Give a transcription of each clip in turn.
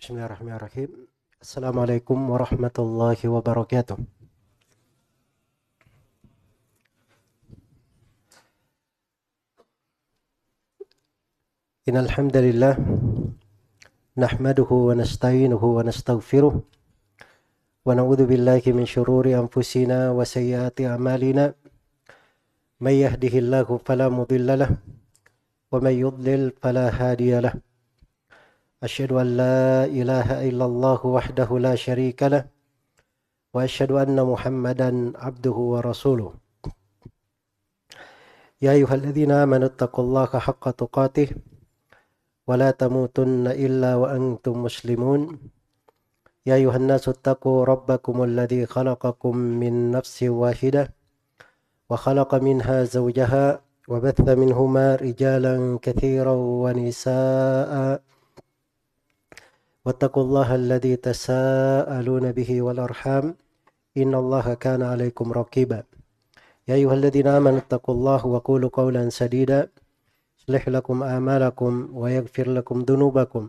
Bismillahirrahmanirrahim. Assalamualaikum warahmatullahi wabarakatuh. Innal hamdalillah nahmaduhu wa nasta'inuhu wa nastaghfiruh wa na'udzu billahi min shururi anfusina wa sayyiati a'malina. May yahdihillahu fala mudilla lahu wa may yudlil fala hadiya lahu. Asyhadu an la ilaha illallah wahdahu la syarika lah wa asyhadu anna Muhammadan abduhu wa rasuluh. Ya ayyuhalladzina amanu taqullaha haqqa tuqatih wa la tamutunna illa wa antum muslimun. Ya ayuhan nasu attaqu rabbakumul ladzi khalaqakum min nafsin wahidah wa khalaqa minha zawjaha wa batha minhuma rijalan katsiran wa nisaa'a wattaqullaha alladzi tasaaluna bihi wal arham innallaha kana 'alaikum raqiba. Ya ayyuhalladzina amanu taqullaha wa qulu qawlan sadida يصلح لكم أعمالكم ويغفر لكم ذنوبكم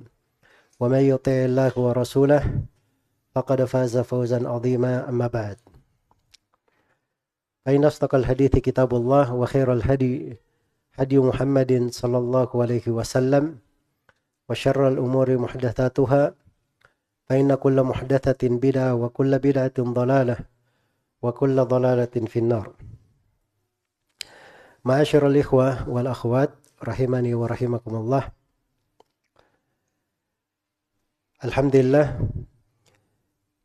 ومن يطع الله ورسوله فقد فاز فوزا عظيما. أما بعد فإن أصدق الحديث كتاب الله وخير الهدي هدي محمد صلى الله عليه وسلم وشر الأمور محدثاتها فإن كل محدثة بدعة وكل بدعة ضلالة وكل ضلالة في النار. معاشر الإخوة والأخوات rahimani wa rahimakumullah. Alhamdulillah,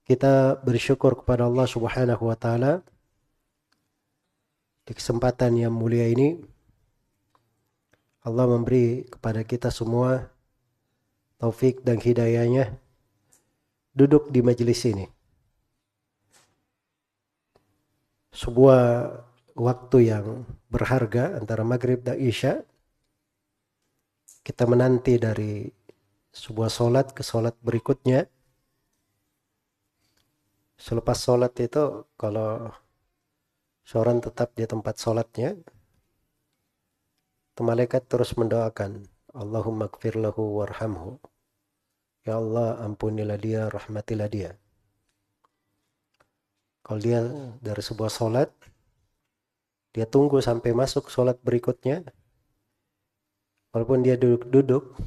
kita bersyukur kepada Allah Subhanahu wa taala di kesempatan yang mulia ini. Allah memberi kepada kita semua taufik dan hidayahnya duduk di majelis ini. Sebuah waktu yang berharga antara maghrib dan isya. Kita menanti dari sebuah solat ke solat berikutnya. Selepas solat itu, kalau seorang tetap di tempat solatnya, malaikat terus mendoakan, Allahumma gfir lahu warhamhu. Ya Allah, ampunilah dia, rahmatilah dia. Kalau dia dari sebuah solat, dia tunggu sampai masuk solat berikutnya. Walaupun dia duduk-duduk,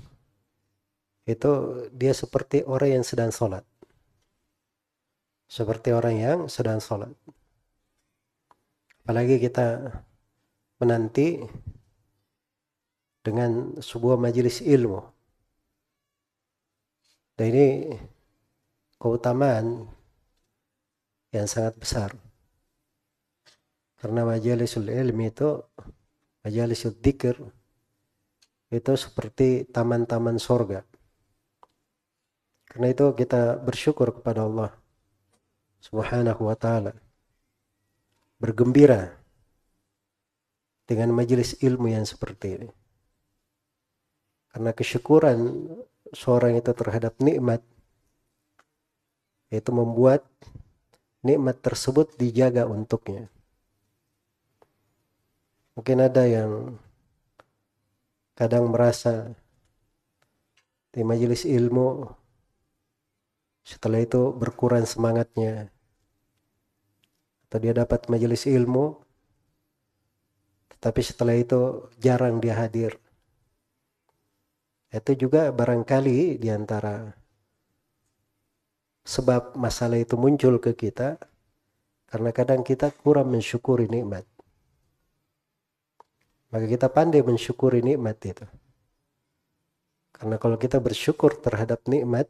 itu dia seperti orang yang sedang sholat. Seperti orang yang sedang sholat. Apalagi kita menanti dengan sebuah majelis ilmu. Dan ini keutamaan yang sangat besar. Karena majelisul ilmi itu, majelisul dzikir, itu seperti taman-taman sorga. Karena itu kita bersyukur kepada Allah Subhanahu wa ta'ala. Bergembira dengan majelis ilmu yang seperti ini. Karena kesyukuran seorang itu terhadap nikmat, itu membuat nikmat tersebut dijaga untuknya. Mungkin ada yang kadang merasa di majelis ilmu setelah itu berkurang semangatnya, atau dia dapat majelis ilmu tetapi setelah itu jarang dia hadir. Itu juga barangkali diantara sebab masalah itu muncul ke kita karena kadang kita kurang mensyukuri nikmat. Maka kita pandai mensyukuri nikmat itu. Karena kalau kita bersyukur terhadap nikmat,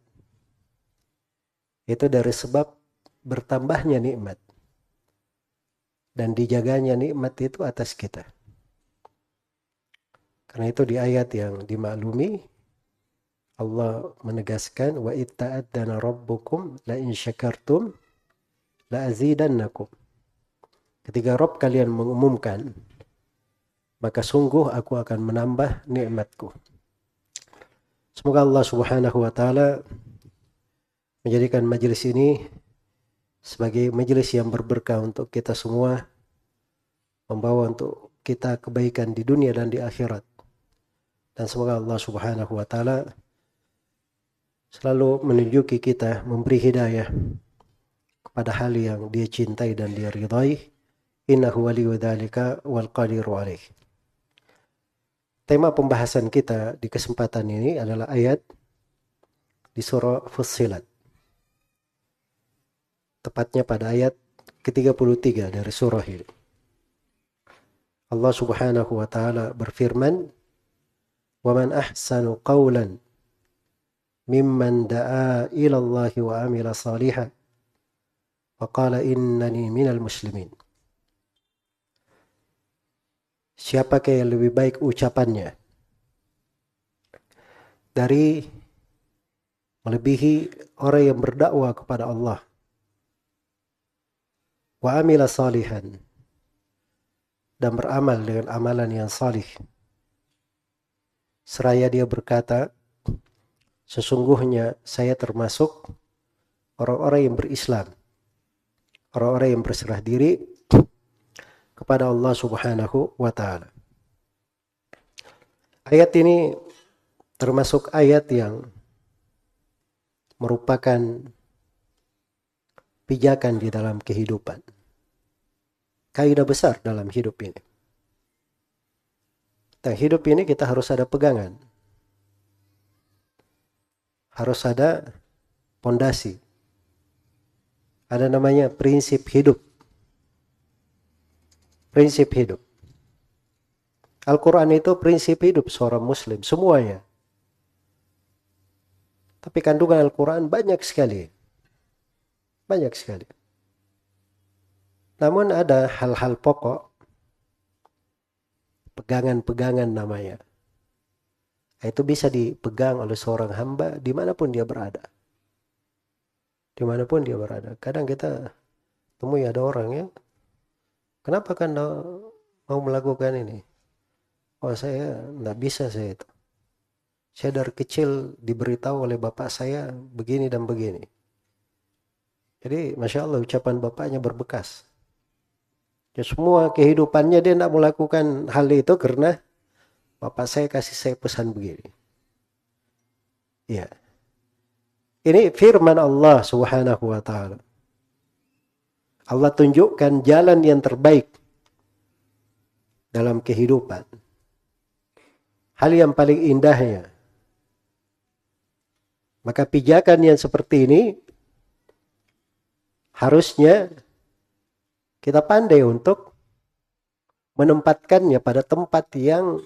itu dari sebab bertambahnya nikmat. Dan dijaganya nikmat itu atas kita. Karena itu di ayat yang dimaklumi, Allah menegaskan, wa itta'addana rabbukum la in syakartum la azidannakum. Ketika Rabb kalian mengumumkan, maka sungguh aku akan menambah nikmatku. Semoga Allah Subhanahu wa ta'ala menjadikan majelis ini sebagai majelis yang berberkah untuk kita semua, membawa untuk kita kebaikan di dunia dan di akhirat. Dan semoga Allah Subhanahu wa ta'ala selalu menunjuki kita, memberi hidayah kepada hal yang dia cintai dan dia ridai. Innahu waliyyu dzalika wal qadiru alaih. Tema pembahasan kita di kesempatan ini adalah ayat di surah Fussilat. Tepatnya pada ayat ke-33 dari surah ini. Allah Subhanahu wa taala berfirman, "Wa man ahsanu qawlan mimman da'a ila Allah wa amila salihan wa qala innani minal muslimin." Siapakah yang lebih baik ucapannya dari melebihi orang yang berdakwah kepada Allah wa amila salihan, dan beramal dengan amalan yang salih, seraya dia berkata, sesungguhnya saya termasuk orang-orang yang berislam, orang-orang yang berserah diri kepada Allah Subhanahu wa taala. Ayat ini termasuk ayat yang merupakan pijakan di dalam kehidupan. Kaidah besar dalam hidup ini. Dan hidup ini kita harus ada pegangan. Harus ada pondasi. Ada namanya prinsip hidup. Prinsip hidup. Al-Quran itu prinsip hidup seorang muslim, semuanya. Tapi kandungan Al-Quran banyak sekali. Banyak sekali. Namun ada hal-hal pokok, pegangan-pegangan namanya. Itu bisa dipegang oleh seorang hamba dimanapun dia berada. Dimanapun dia berada. Kadang kita temui ada orang ya, kenapa kan mau melakukan ini? Oh saya tidak bisa saya itu. Saya dari kecil diberitahu oleh bapak saya begini dan begini. Jadi Masya Allah ucapan bapaknya berbekas. Ya, semua kehidupannya dia tidak melakukan hal itu karena bapak saya kasih saya pesan begini. Ya. Ini firman Allah Subhanahu wa taala. Allah tunjukkan jalan yang terbaik dalam kehidupan. Hal yang paling indahnya. Maka pijakan yang seperti ini harusnya kita pandai untuk menempatkannya pada tempat yang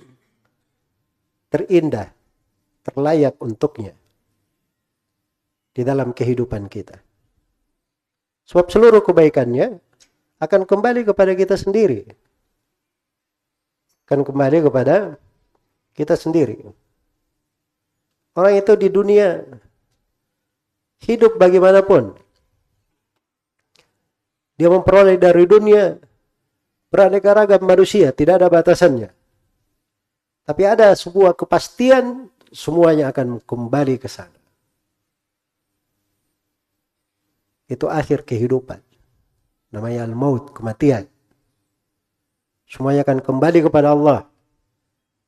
terindah, terlayak untuknya di dalam kehidupan kita. Sebab seluruh kebaikannya akan kembali kepada kita sendiri. Akan kembali kepada kita sendiri. Orang itu di dunia hidup bagaimanapun, dia memperoleh dari dunia beraneka ragam manusia, tidak ada batasannya. Tapi ada sebuah kepastian, semuanya akan kembali ke sana. Itu akhir kehidupan. Namanya al-maut, kematian. Semuanya akan kembali kepada Allah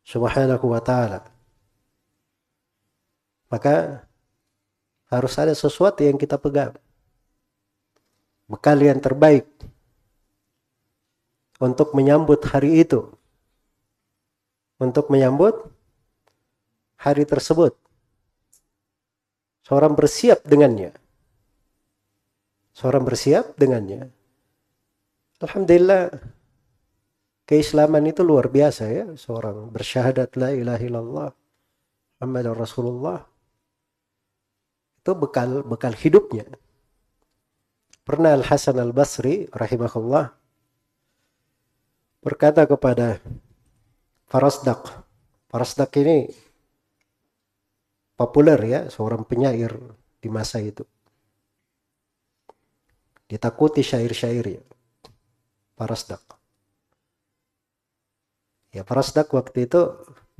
Subhanahu wa ta'ala. Maka harus ada sesuatu yang kita pegang. Bekal yang terbaik untuk menyambut hari itu. Untuk menyambut hari tersebut. Seorang bersiap dengannya. Seorang bersiap dengannya. Alhamdulillah, keislaman itu luar biasa ya. Seorang bersyahadat la ilaha illallah Muhammadur Rasulullah. Itu bekal hidupnya. Pernah Al-Hasan Al-Basri rahimahullah berkata kepada Farasdak. Farasdak ini populer ya, seorang penyair di masa itu. Ditakuti syair-syairnya. Farasdak. Ya, Farasdak waktu itu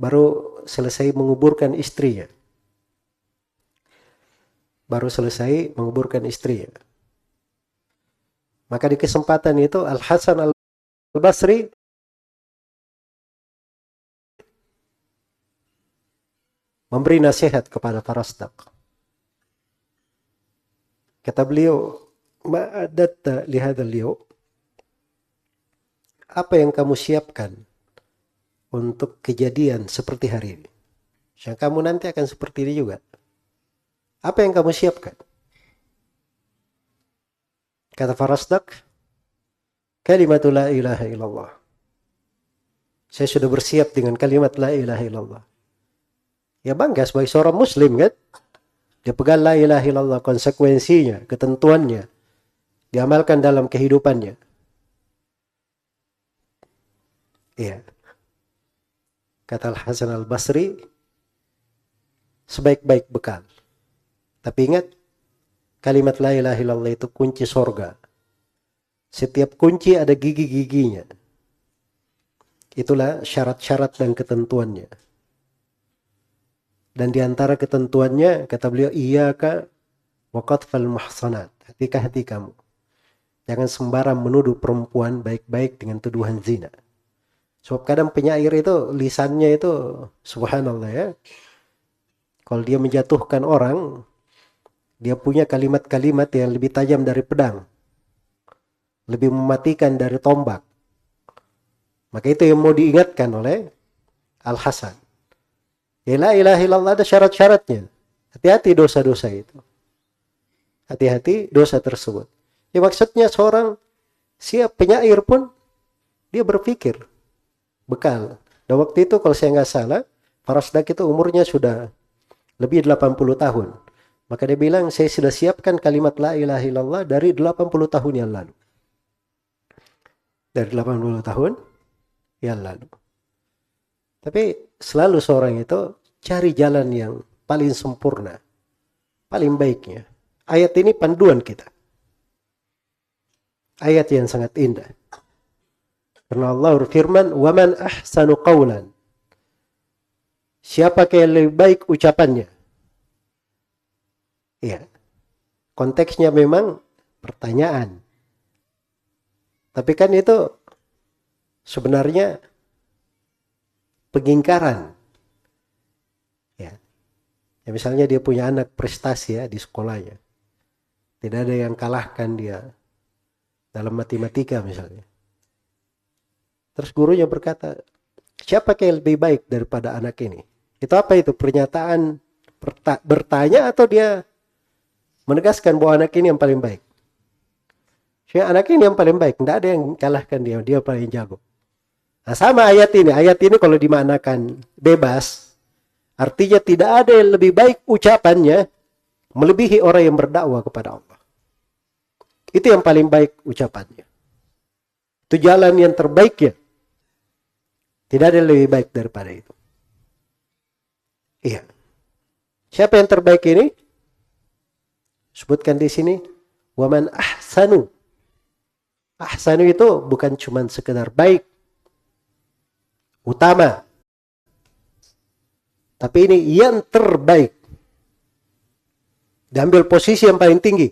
baru selesai menguburkan istrinya. Baru selesai menguburkan istrinya. Maka di kesempatan itu Al-Hasan Al-Basri memberi nasihat kepada Farasdak. Kata beliau, ma'adatta lihadzal yaum, apa yang kamu siapkan untuk kejadian seperti hari ini? Yang kamu nanti akan seperti ini juga. Apa yang kamu siapkan? Kata Farasdak, kalimatul la ilaha illallah. Saya sudah bersiap dengan kalimat la ilaha illallah. Ya bangga sebagai seorang muslim kan. Dia pegang la ilaha illallah, konsekuensinya, ketentuannya, diamalkan dalam kehidupannya. Iya. Kata Al-Hasan Al-Basri, sebaik-baik bekal. Tapi ingat, kalimat la ilaha illallah itu kunci sorga. Setiap kunci ada gigi-giginya. Itulah syarat-syarat dan ketentuannya. Dan di antara ketentuannya, kata beliau, iyyaka wa qadfal muhsanat. Hati-hati kamu. Jangan sembarang menuduh perempuan baik-baik dengan tuduhan zina. Sebab kadang penyair itu, lisannya itu, subhanallah ya. Kalau dia menjatuhkan orang, dia punya kalimat-kalimat yang lebih tajam dari pedang. Lebih mematikan dari tombak. Maka itu yang mau diingatkan oleh Al-Hasan. Ya la ilaha illallah ada syarat-syaratnya. Hati-hati dosa-dosa itu. Hati-hati dosa tersebut. Ya maksudnya seorang siap penyair pun dia berpikir bekal. Dan waktu itu kalau saya nggak salah, Farasdak itu umurnya sudah lebih 80 tahun. Maka dia bilang, saya sudah siapkan kalimat la ilaha illallah dari 80 tahun yang lalu. Dari 80 tahun yang lalu. Tapi selalu seorang itu cari jalan yang paling sempurna, paling baiknya. Ayat ini panduan kita. Ayat yang sangat indah. Karena Allah berfirman, "Waman ahsanu qawlan." Siapa yang lebih baik ucapannya? Iya. Konteksnya memang pertanyaan. Tapi kan itu sebenarnya pengingkaran. Ya. Ya misalnya dia punya anak prestasi ya di sekolahnya. Tidak ada yang kalahkan dia dalam matematika misalnya. Terus gurunya berkata, siapa yang lebih baik daripada anak ini? Itu apa itu? Pernyataan bertanya atau dia menegaskan bahwa anak ini yang paling baik? Anak ini yang paling baik. Tidak ada yang kalahkan dia. Dia paling jago. Nah, sama ayat ini. Ayat ini kalau dimaknakan bebas, artinya tidak ada yang lebih baik ucapannya melebihi orang yang berdakwah kepada Allah. Itu yang paling baik ucapannya. Itu jalan yang terbaik ya. Tidak ada yang lebih baik daripada itu. Iya. Siapa yang terbaik ini? Sebutkan di sini. Waman ahsanu. Ahsanu itu bukan cuma sekedar baik. Utama. Tapi ini yang terbaik. Diambil posisi yang paling tinggi.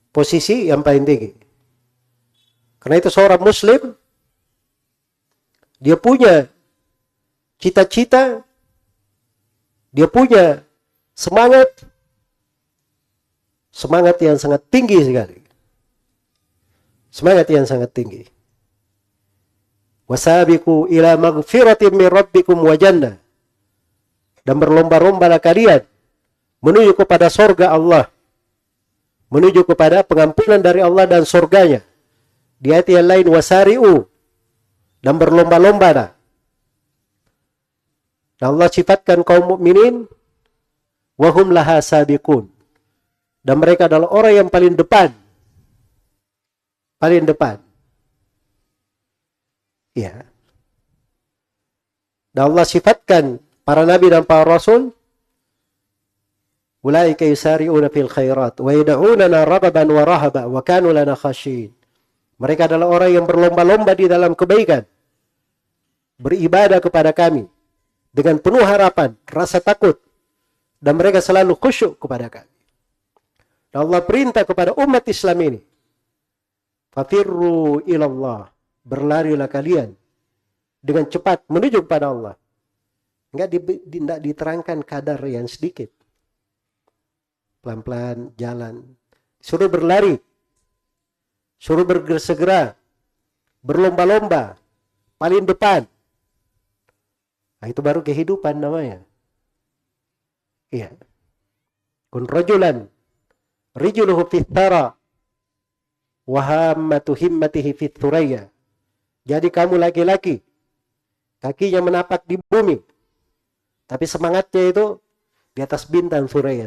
Posisi yang paling tinggi. Karena itu seorang muslim, dia punya cita-cita, dia punya semangat yang sangat tinggi sekali. Semangat yang sangat tinggi. Wasabiqu ila maghfiratin min rabbikum wa jannah. Dan berlomba-lombalah kalian menuju kepada surga Allah. Menuju kepada pengampunan dari Allah dan surganya. Di ayat yang lain wasari'u. Dan berlomba-lombalah. Dan Allah sifatkan kaum mukminin wahum laha sabiqun. Dan mereka adalah orang yang paling depan. Paling depan. Ya. Dan Allah sifatkan para nabi dan para rasul, ulaika yusari'una fil khairat wa yad'unana ragaban wa rahaba wa kanu lana khashin. Mereka adalah orang yang berlomba-lomba di dalam kebaikan. Beribadah kepada kami dengan penuh harapan, rasa takut, dan mereka selalu khusyuk kepada kami. Dan Allah perintah kepada umat Islam ini, fafirru ilallah, berlarilah kalian dengan cepat menuju kepada Allah. Enggak diterangkan kadar yang sedikit. pelan-pelan jalan. Suruh berlari, suruh bersegera, berlomba-lomba, paling depan. Nah, itu baru kehidupan namanya. Iya. Kun rajulan rijluhu fit thara wa hammatu himmatihi fit thuraya. Jadi kamu laki-laki, kakinya menapak di bumi, tapi semangatnya itu di atas bintang suraya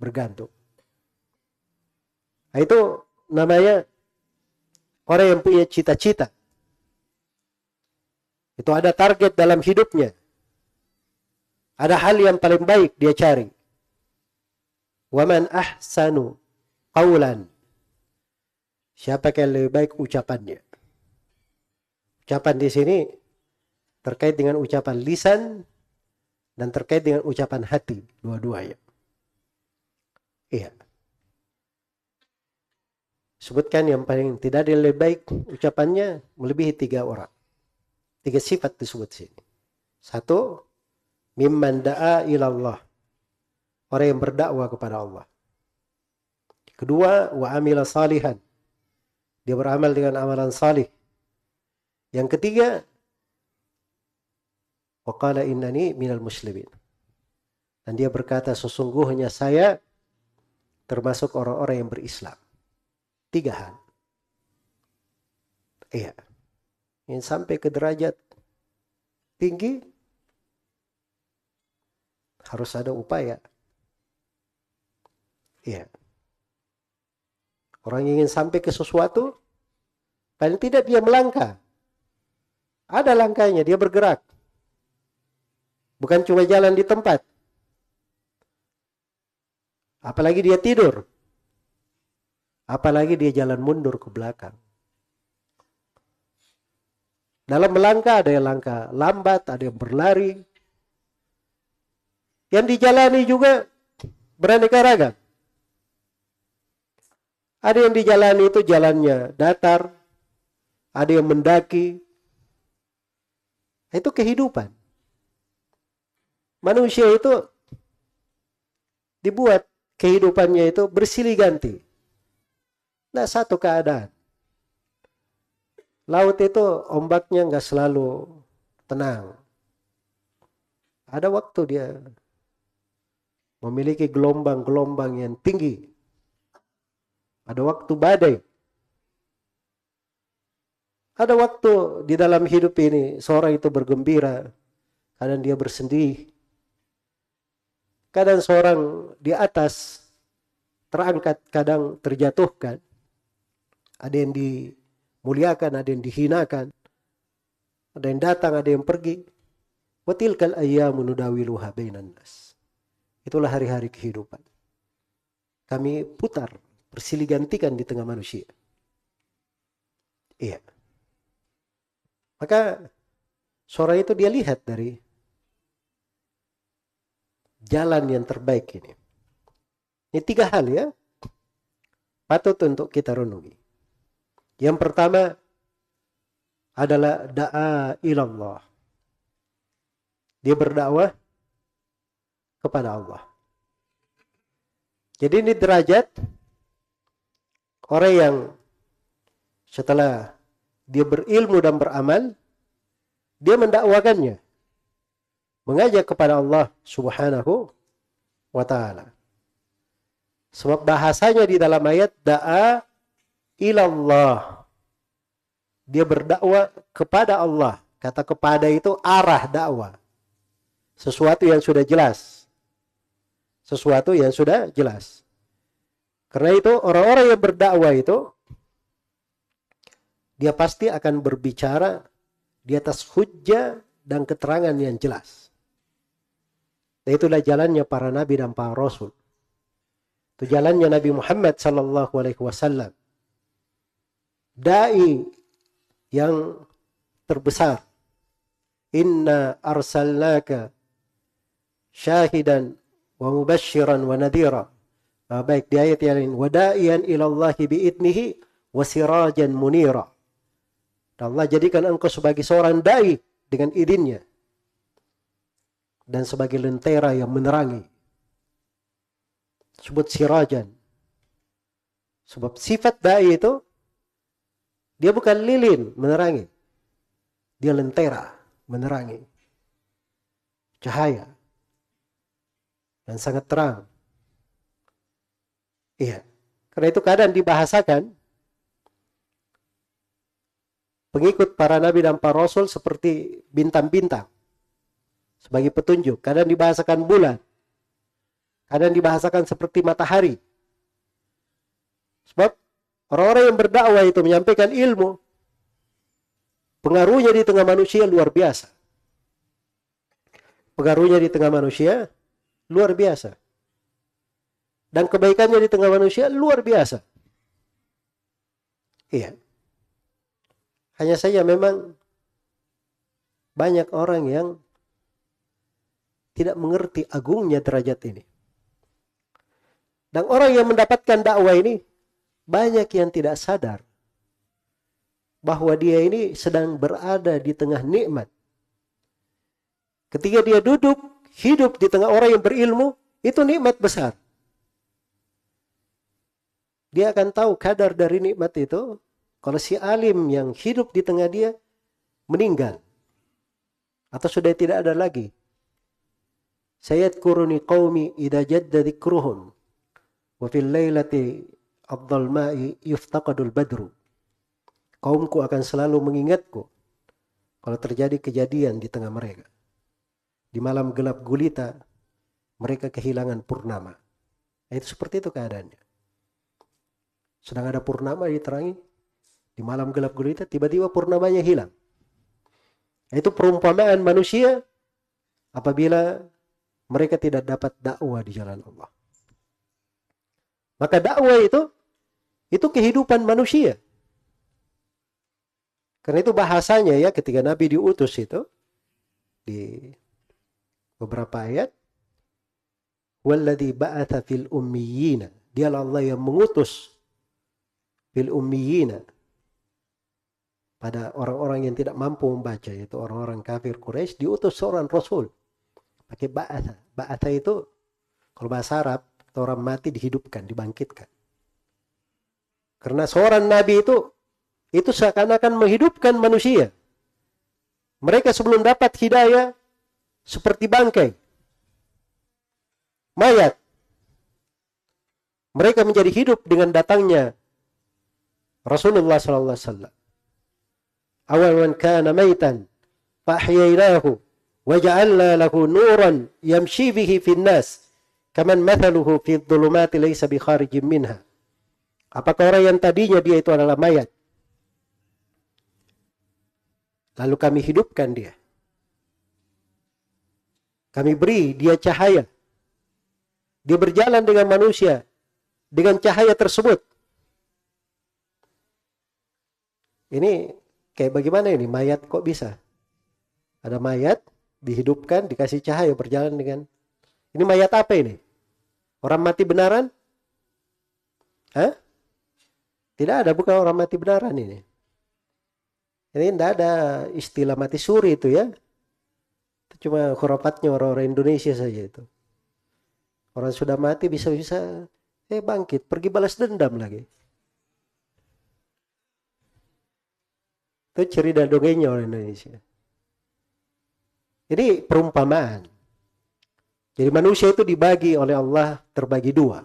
bergantung. Nah, itu namanya orang yang punya cita-cita. Itu ada target dalam hidupnya. Ada hal yang paling baik dia cari. Waman ahsanu qawlan. Siapa yang lebih baik ucapannya? Ucapan di sini terkait dengan ucapan lisan dan terkait dengan ucapan hati, dua-duanya. Iya. Sebutkan yang paling tidak ada yang lebih baik ucapannya melebihi 3 orang. 3 sifat disebut sini. 1, mimman da'a ilallah. Orang yang berdakwah kepada Allah. 2, wa amila salihan. Dia beramal dengan amalan salih. Yang 3, wa qala innani minal muslimin. Dan dia berkata sesungguhnya saya termasuk orang-orang yang berislam. 3 hal. Iya. Ingin sampai ke derajat tinggi harus ada upaya. Iya. Orang yang ingin sampai ke sesuatu, paling tidak dia melangkah. Ada langkahnya, dia bergerak. Bukan cuma jalan di tempat. Apalagi dia tidur. Apalagi dia jalan mundur ke belakang. Dalam melangkah ada yang langkah lambat, ada yang berlari. Yang dijalani juga beraneka ragam. Ada yang dijalani itu jalannya datar, ada yang mendaki. Itu kehidupan. Manusia itu dibuat kehidupannya itu bersilih ganti. Nah, satu keadaan. Laut itu ombaknya nggak selalu tenang. Ada waktu dia memiliki gelombang-gelombang yang tinggi. Ada waktu badai. Ada waktu di dalam hidup ini seorang itu bergembira, kadang dia bersedih. Kadang seorang di atas terangkat, kadang terjatuhkan. Ada yang dimuliakan, ada yang dihinakan. Ada yang datang, ada yang pergi. Wa tilkal ayyamu nudawiluha bainan nas. Itulah hari-hari kehidupan. Kami putar, bersilih gantikan di tengah manusia. Iya. Maka seorang itu dia lihat dari jalan yang terbaik ini. Ini 3 hal ya. Patut untuk kita renungi. Yang pertama adalah da'a ilallah. Dia berdakwah kepada Allah. Jadi ini derajat orang yang setelah dia berilmu dan beramal, dia mendakwakannya. Mengajak kepada Allah Subhanahu wa ta'ala. Sebab bahasanya di dalam ayat da'a ilallah. Dia berdakwah kepada Allah. Kata kepada itu arah dakwah. Sesuatu yang sudah jelas. Sesuatu yang sudah jelas. Karena itu orang-orang yang berdakwah itu dia pasti akan berbicara di atas hujjah dan keterangan yang jelas. Dan itulah jalannya para nabi dan para rasul. Itu jalannya Nabi Muhammad sallallahu alaihi wasallam. Dai yang terbesar. Inna arsalnaka syahidan wa mubasysyiran wa nadhira. Baik di ayat yang lain, wada'iyan ilallahi bi'idnihi wa sirajan munira. Allah jadikan engkau sebagai seorang dai dengan idinnya dan sebagai lentera yang menerangi. Sebut sirajan. Sebab sifat da'i itu, dia bukan lilin menerangi. Dia lentera menerangi. Cahaya. Dan sangat terang. Iya. Karena itu kadang dibahasakan pengikut para nabi dan para rasul seperti bintang-bintang sebagai petunjuk. Kadang dibahasakan bulan. Kadang dibahasakan seperti matahari. Sebab orang-orang yang berdakwah itu menyampaikan ilmu, pengaruhnya di tengah manusia luar biasa. Pengaruhnya di tengah manusia luar biasa. Dan kebaikannya di tengah manusia luar biasa. Iya. Hanya saja memang banyak orang yang tidak mengerti agungnya derajat ini. Dan orang yang mendapatkan dakwah ini, banyak yang tidak sadar bahwa dia ini sedang berada di tengah nikmat. Ketika dia duduk, hidup di tengah orang yang berilmu, itu nikmat besar. Dia akan tahu kadar dari nikmat itu kalau si alim yang hidup di tengah dia meninggal atau sudah tidak ada lagi. Sayadkuruni qaumi idza jadda dzikruhum wa fil lailati adh-dhalma'i yuftaqadul badru. Kaumku akan selalu mengingatku kalau terjadi kejadian di tengah mereka. Di malam gelap gulita mereka kehilangan purnama. Itu seperti itu keadaannya. Sedang ada purnama diterangi, di malam gelap gulita tiba-tiba purnamanya hilang. Itu perumpamaan manusia apabila mereka tidak dapat dakwah di jalan Allah. Maka dakwah itu kehidupan manusia. Karena itu bahasanya ya ketika Nabi diutus itu di beberapa ayat, walladzi ba'atha fil ummiyina, dialah Allah yang mengutus fil ummiyina, pada orang-orang yang tidak mampu membaca, yaitu orang-orang kafir Quraisy, diutus seorang rasul pakai ba'atha. Ba'atha itu kalau bahasa Arab, orang mati dihidupkan, dibangkitkan. Karena seorang nabi itu seakan-akan menghidupkan manusia. Mereka sebelum dapat hidayah seperti bangkai, mayat. Mereka menjadi hidup dengan datangnya Rasulullah sallallahu alaihi wasallam. Awal man kana maitan fa ahyaynahu wa ja'alna lahu nuran yamshi bihi fin nas kaman mathaluhu fi dhulumati laysa bi kharijin minha. Apakah orang yang tadinya dia itu adalah mayat, lalu kami hidupkan dia, kami beri dia cahaya, dia berjalan dengan manusia dengan cahaya tersebut. Ini kayak bagaimana ini? Mayat kok bisa? Ada mayat, dihidupkan, dikasih cahaya, berjalan dengan... Ini mayat apa ini? Orang mati benaran? Hah? Tidak ada, bukan orang mati benaran ini. Ini tidak ada istilah mati suri itu ya. Itu cuma khurafatnya orang-orang Indonesia saja itu. Orang sudah mati bisa-bisa bangkit, pergi balas dendam lagi. Itu cerita dongengnya orang Indonesia. Jadi perumpamaan. Jadi manusia itu dibagi oleh Allah terbagi dua.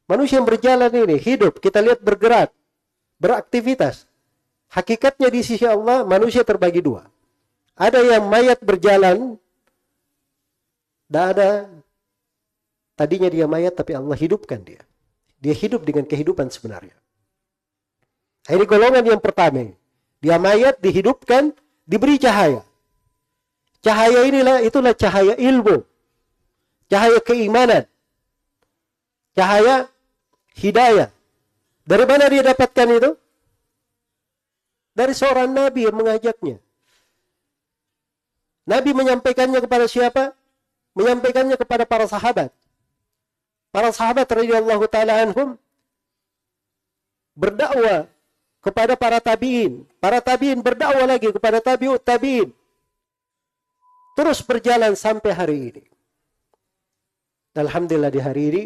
Manusia yang berjalan ini, hidup, kita lihat bergerak, beraktivitas. Hakikatnya di sisi Allah, manusia terbagi dua. Ada yang mayat berjalan, dan ada tadinya dia mayat tapi Allah hidupkan dia. Dia hidup dengan kehidupan sebenarnya. Ini golongan yang pertama. Dia mayat, dihidupkan, diberi cahaya. Cahaya itulah cahaya ilmu. Cahaya keimanan. Cahaya hidayah. Dari mana dia dapatkan itu? Dari seorang nabi yang mengajaknya. Nabi menyampaikannya kepada siapa? Menyampaikannya kepada para sahabat. Para sahabat radhiyallahu taala anhum berdakwah kepada para tabi'in. Para tabi'in berdakwah lagi kepada tabi'ut tabi'in. Terus berjalan sampai hari ini. Alhamdulillah di hari ini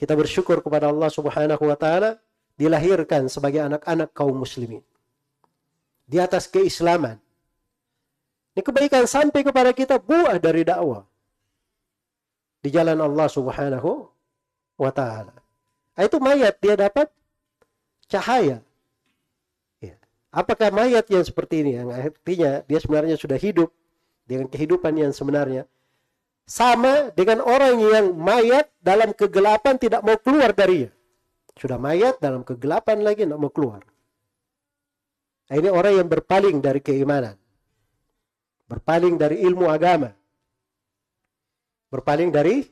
Kita bersyukur kepada Allah Subhanahu wa taala dilahirkan sebagai anak-anak kaum muslimin di atas keislaman. Ini kebaikan sampai kepada kita buah dari dakwah di jalan Allah Subhanahu wa taala. Itu mayat dia dapat cahaya. Ya. Apakah mayat yang seperti ini yang artinya dia sebenarnya sudah hidup dengan kehidupan yang sebenarnya sama dengan orang yang mayat dalam kegelapan tidak mau keluar darinya. Sudah mayat dalam kegelapan lagi tidak mau keluar. Nah, ini orang yang berpaling dari keimanan. Berpaling dari ilmu agama. Berpaling dari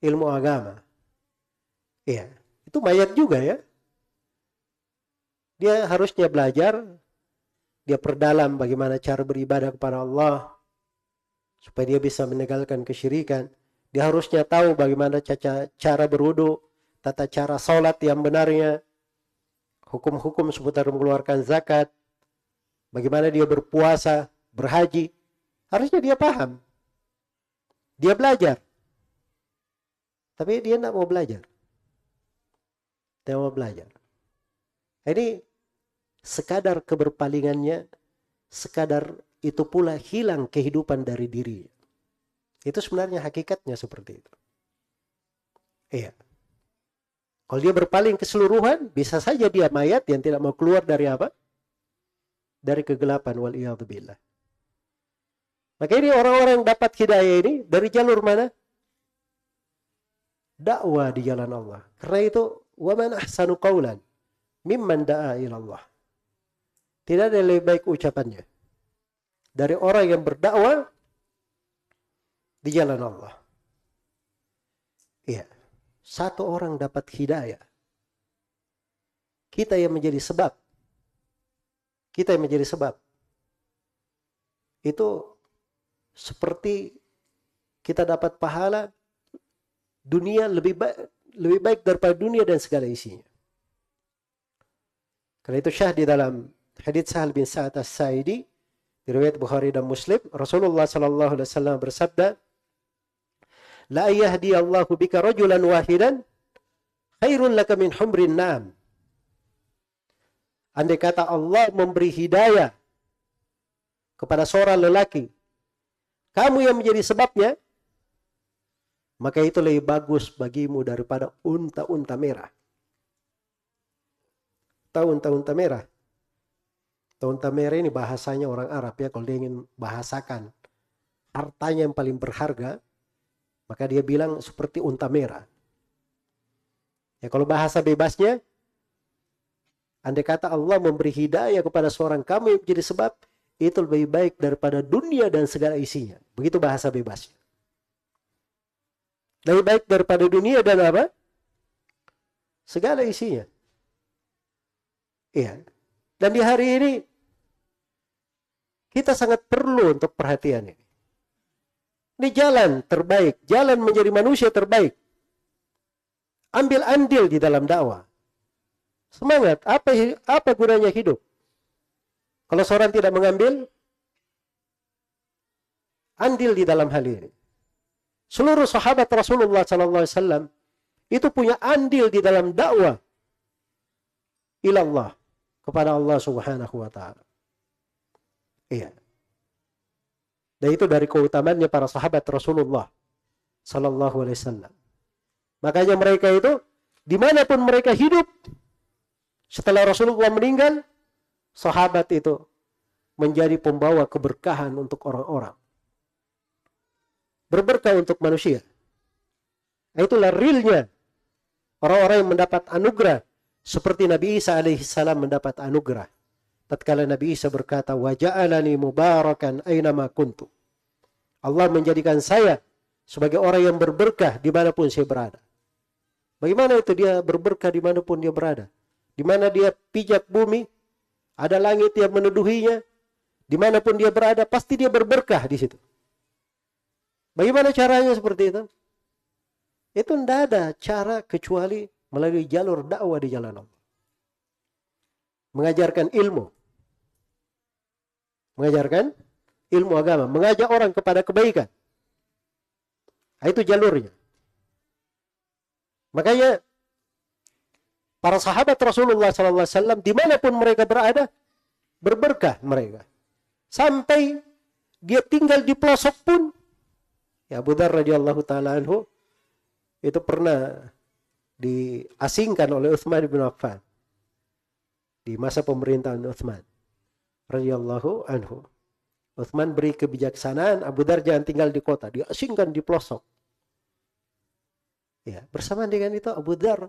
ilmu agama. Iya, itu mayat juga ya. Dia harusnya belajar, dia perdalam bagaimana cara beribadah kepada Allah, supaya dia bisa meninggalkan kesyirikan. Dia harusnya tahu bagaimana cara berwudu, tata cara salat yang benarnya, hukum-hukum seputar mengeluarkan zakat, bagaimana dia berpuasa, berhaji. Harusnya dia paham. Dia belajar. Tapi dia tidak mau belajar. Tidak mau belajar. Ini sekadar keberpalingannya, sekadar itu pula hilang kehidupan dari diri. Itu sebenarnya hakikatnya seperti itu. Iya. Kalau dia berpaling keseluruhan, bisa saja dia mayat yang tidak mau keluar dari apa? Dari kegelapan, wal'iyadzubillah. Maka ini orang-orang dapat hidayah ini dari jalur mana? Dakwah di jalan Allah. Karena itu, وَمَنْ أَحْسَنُ قَوْلًا مِمَّنْ دَعَا إِلَى اللَّهِ. Tidak ada yang lebih baik ucapannya dari orang yang berdakwah di jalan Allah. Iya. Satu orang dapat hidayah. Kita yang menjadi sebab. Kita yang menjadi sebab. Itu seperti kita dapat pahala dunia lebih baik daripada dunia dan segala isinya. Karena itu syah di dalam hadits Sahal bin Sa'ad As-Sa'idi riwayat Bukhari dan Muslim, Rasulullah sallallahu alaihi wasallam bersabda, "La yahdiyallahu bika rajulan wahidan khairun laka min humrin na'am." Andai kata Allah memberi hidayah kepada seorang lelaki, kamu yang menjadi sebabnya, maka itu lebih bagus bagimu daripada unta-unta merah. Tahu unta-unta merah? Unta merah ini bahasanya orang Arab ya, kalau dia ingin bahasakan hartanya yang paling berharga, maka dia bilang seperti unta merah. Ya kalau bahasa bebasnya, andai kata Allah memberi hidayah kepada seorang kamu yang menjadi sebab, itu lebih baik daripada dunia dan segala isinya. Begitu bahasa bebasnya. Lebih baik daripada dunia dan apa? Segala isinya. Iya. Dan di hari ini, kita sangat perlu untuk perhatian ini. Ini jalan terbaik, jalan menjadi manusia terbaik. Ambil andil di dalam dakwah. Semangat, apa gunanya hidup? Kalau seorang tidak mengambil andil di dalam hal ini. Seluruh sahabat Rasulullah SAW itu punya andil di dalam dakwah ilallah, kepada Allah Subhanahu wa taala. Iya. Dan itu dari keutamaannya para sahabat Rasulullah sallallahu alaihi wasallam. Makanya mereka itu dimanapun mereka hidup setelah Rasulullah meninggal, sahabat itu menjadi pembawa keberkahan untuk orang-orang. Berberkah untuk manusia. Itulah realnya orang-orang yang mendapat anugerah. Seperti Nabi Isa alaihissalam mendapat anugerah. Tatkala Nabi Isa berkata, "Wa ja'alani mubarakan aynama kuntu." Allah menjadikan saya sebagai orang yang berberkah dimanapun saya berada. Bagaimana itu dia berberkah dimanapun dia berada? Di mana dia pijak bumi, ada langit yang meneduhinya. Dimanapun dia berada, pasti dia berberkah di situ. Bagaimana caranya seperti itu? Itu tidak ada cara kecuali melalui jalur dakwah di jalan Allah. Mengajarkan ilmu. Mengajarkan ilmu agama. Mengajak orang kepada kebaikan. Itu jalurnya. Makanya para sahabat Rasulullah SAW dimanapun mereka berada, berberkah mereka. Sampai dia tinggal di pelosok pun, ya Abu Dzar radhiyallahu taala anhu itu pernah diasingkan oleh Utsman bin Affan di masa pemerintahan Utsman radhiyallahu anhu. Utsman beri kebijaksanaan, Abu Dzar jangan tinggal di kota, diasingkan di pelosok. Ya, bersamaan dengan itu Abu Dzar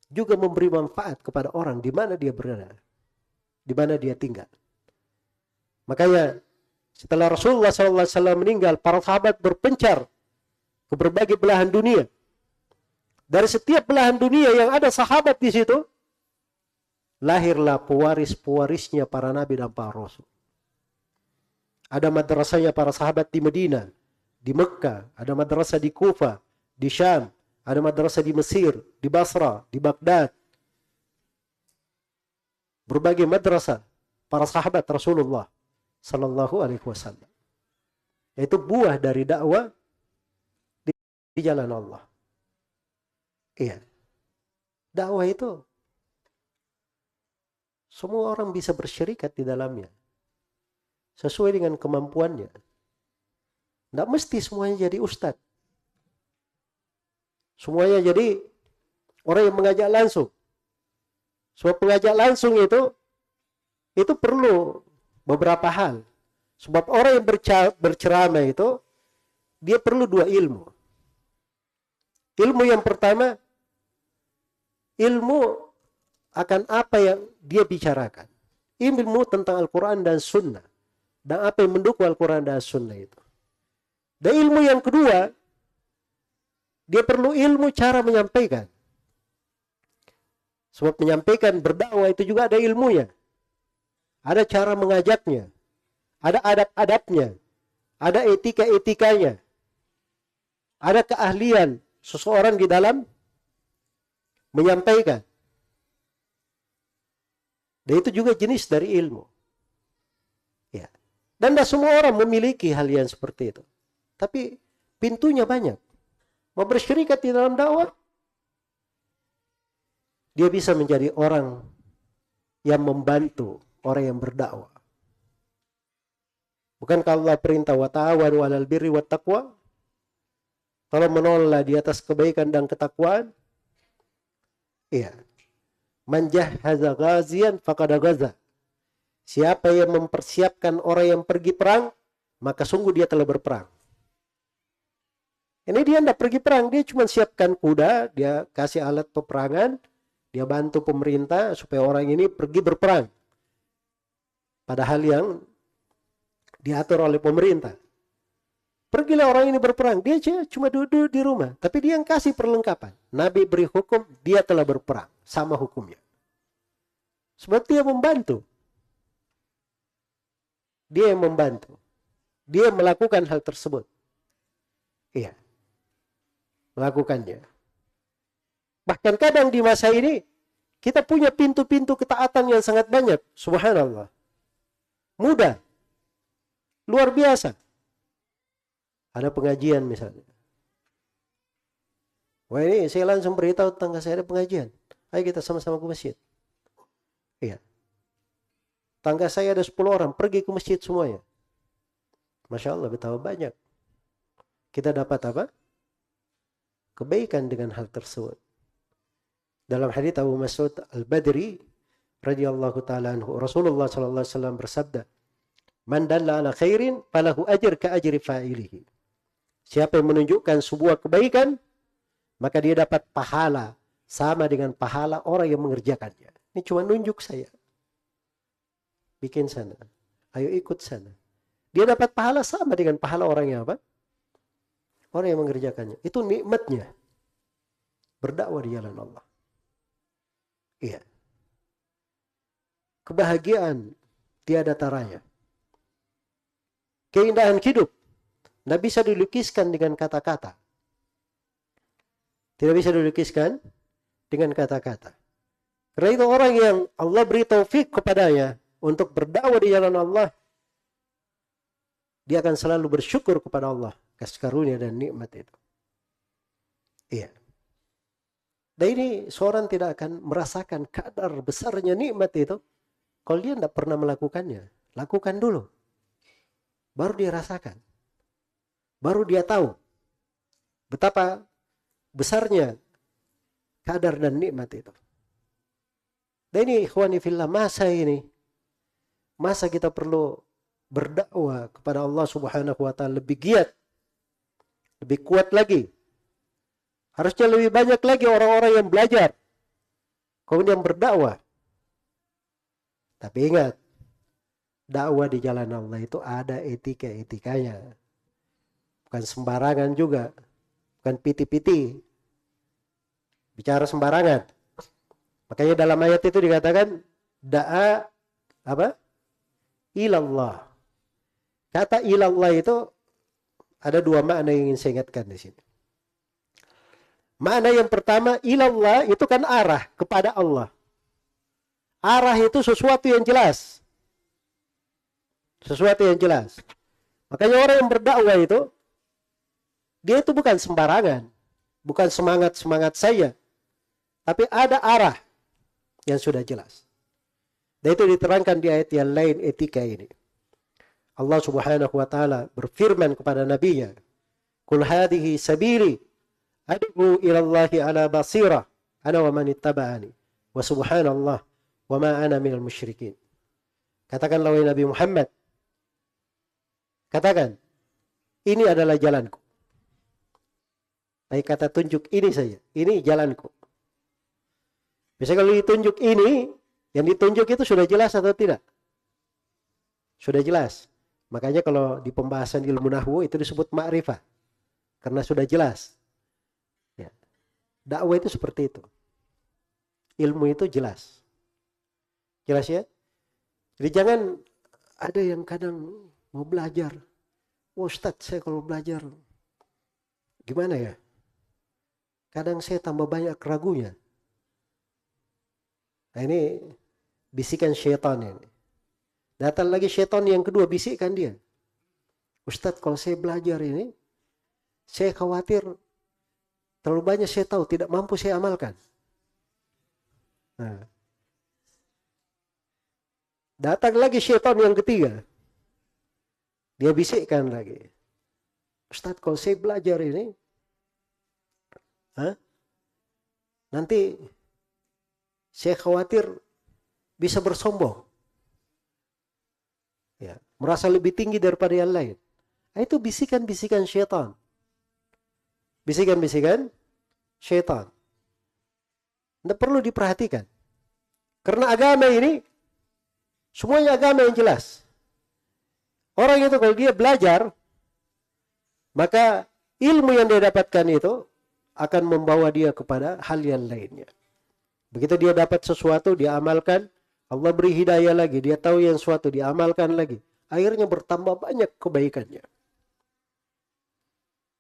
juga memberi manfaat kepada orang di mana dia berada, di mana dia tinggal. Makanya setelah Rasulullah SAW meninggal, para sahabat berpencar ke berbagai belahan dunia. Dari setiap belahan dunia yang ada sahabat di situ, lahirlah pewaris-pewarisnya para nabi dan para rasul. Ada madrasahnya para sahabat di Medina, di Mekah, ada madrasah di Kufa, di Syam, ada madrasah di Mesir, di Basra, di Baghdad. Berbagai madrasah para sahabat Rasulullah sallallahu alaihi wasallam. Itu buah dari dakwah di jalan Allah. Iya. Dakwah itu semua orang bisa bersyirikat di dalamnya sesuai dengan kemampuannya. Tidak mesti semuanya jadi ustadz. Semuanya jadi orang yang mengajak langsung. Sebab pengajak langsung itu perlu beberapa hal. Sebab orang yang berceramah itu dia perlu dua ilmu. Ilmu yang pertama, ilmu akan apa yang dia bicarakan. Ilmu tentang Al-Quran dan Sunnah. Dan apa yang mendukung Al-Quran dan Sunnah itu. Dan ilmu yang kedua, dia perlu ilmu cara menyampaikan. Sebab menyampaikan berdakwah itu juga ada ilmunya. Ada cara mengajaknya. Ada adab-adabnya. Ada etika-etikanya. Ada keahlian seseorang di dalam menyampaikan. Dan itu juga jenis dari ilmu. Ya. Dan tidak semua orang memiliki hal yang seperti itu. Tapi pintunya banyak. Mau bersyirikat di dalam dakwah, dia bisa menjadi orang yang membantu orang yang berdakwah. Bukankah Allah perintah wa ta'awanu 'alal birri wat taqwa? Tolong menolonglah di atas kebaikan dan ketakwaan. Iya. Man jahhaza ghaziyan faqad ghaza. Siapa yang mempersiapkan orang yang pergi perang, maka sungguh dia telah berperang. Ini dia tidak pergi perang, dia cuma siapkan kuda, dia kasih alat peperangan, dia bantu pemerintah supaya orang ini pergi berperang. Padahal yang diatur oleh pemerintah. Pergilah orang ini berperang, dia cuma duduk di rumah, tapi dia yang kasih perlengkapan. Nabi beri hukum, dia telah berperang, sama hukumnya. Sebab dia membantu. Dia yang membantu. Dia melakukan hal tersebut. Iya. Melakukannya. Bahkan kadang di masa ini kita punya pintu-pintu ketaatan yang sangat banyak. Subhanallah. Mudah. Luar biasa. Ada pengajian misalnya. Wah ini saya langsung beritahu tetangga saya ada pengajian. Ayo kita sama-sama ke masjid. Iya. Tangga saya ada 10 orang pergi ke masjid semuanya. Masya Allah betapa banyak. Kita dapat apa? Kebaikan dengan hal tersebut. Dalam hadits Abu Mas'ud Al-Badri radhiyallahu taala anhu, Rasulullah sallallahu alaihi wasallam bersabda, "Man dalla ala khairin falahu ajr ka ajri fa'ilihi." Siapa yang menunjukkan sebuah kebaikan, maka dia dapat pahala sama dengan pahala orang yang mengerjakannya. Ini cuma nunjuk saya. Bikin sana. Ayo ikut sana. Dia dapat pahala sama dengan pahala orang yang apa? Orang yang mengerjakannya. Itu nikmatnya. Berdakwah di jalan Allah. Iya. Kebahagiaan tiada taranya. Keindahan hidup tidak bisa dilukiskan dengan kata-kata. Tidak bisa dilukiskan dengan kata-kata. Karena itu orang yang Allah beri taufik kepadanya untuk berdakwah di jalan Allah, dia akan selalu bersyukur kepada Allah kasih karunia dan nikmat itu. Iya. Dan ini seorang tidak akan merasakan kadar besarnya nikmat itu kalau dia tidak pernah melakukannya. Lakukan dulu. Baru dia rasakan. Baru dia tahu betapa besarnya kadar dan nikmat itu. Dan ini ikhwani fillah, masa kita perlu berdakwah kepada Allah Subhanahu wa taala lebih giat, lebih kuat lagi. Harusnya lebih banyak lagi orang-orang yang belajar kemudian berdakwah. Tapi ingat, dakwah di jalan Allah itu ada etika-etikanya. Bukan sembarangan juga. Bukan piti-piti. Bicara sembarangan. Makanya dalam ayat itu dikatakan da'a apa? Ilallah. Kata ilallah itu ada dua makna yang ingin saya ingatkan di sini. Makna yang pertama, ilallah itu kan arah kepada Allah. Arah itu sesuatu yang jelas. Sesuatu yang jelas. Makanya orang yang berdakwah itu, dia itu bukan sembarangan. Bukan semangat-semangat saya. Tapi ada arah yang sudah jelas. Dan itu diterangkan di ayat yang lain etika ini. Allah Subhanahu wa taala berfirman kepada nabinya, "Qul hadhihi sabili ad'u ila Allahi ala basirah ana wa man ittaba'ani wa subhanallah wa ma ana minal musyrikin." Katakanlah wahai Nabi Muhammad, katakan, ini adalah jalanku. Baik kata tunjuk ini saja, ini jalanku. Biasanya kalau ditunjuk ini, yang ditunjuk itu sudah jelas atau tidak? Sudah jelas. Makanya kalau di pembahasan ilmu nahwu itu disebut ma'rifah. Karena sudah jelas. Ya. Dakwah itu seperti itu. Ilmu itu jelas. Jelas ya? Jadi jangan ada yang kadang mau belajar. Oh, Ustadz, saya kalau belajar gimana ya? Kadang saya tambah banyak ragunya. Nah, ini bisikan syaitan ini. Datang lagi syaitan yang kedua, bisikkan dia. Ustadz, kalau saya belajar ini, saya khawatir terlalu banyak saya tahu, tidak mampu saya amalkan. Nah. Datang lagi syaitan yang ketiga. Dia bisikkan lagi. Ustadz, kalau saya belajar ini, nanti saya khawatir bisa bersombong. Ya, merasa lebih tinggi daripada yang lain. Nah, itu bisikan-bisikan syaitan. Bisikan-bisikan syaitan. Tidak perlu diperhatikan. Karena agama ini, semuanya agama yang jelas. Orang itu kalau dia belajar, maka ilmu yang dia dapatkan itu akan membawa dia kepada hal yang lainnya. Begitu dia dapat sesuatu, dia amalkan, Allah beri hidayah lagi, dia tahu yang sesuatu, dia amalkan lagi. Akhirnya bertambah banyak kebaikannya.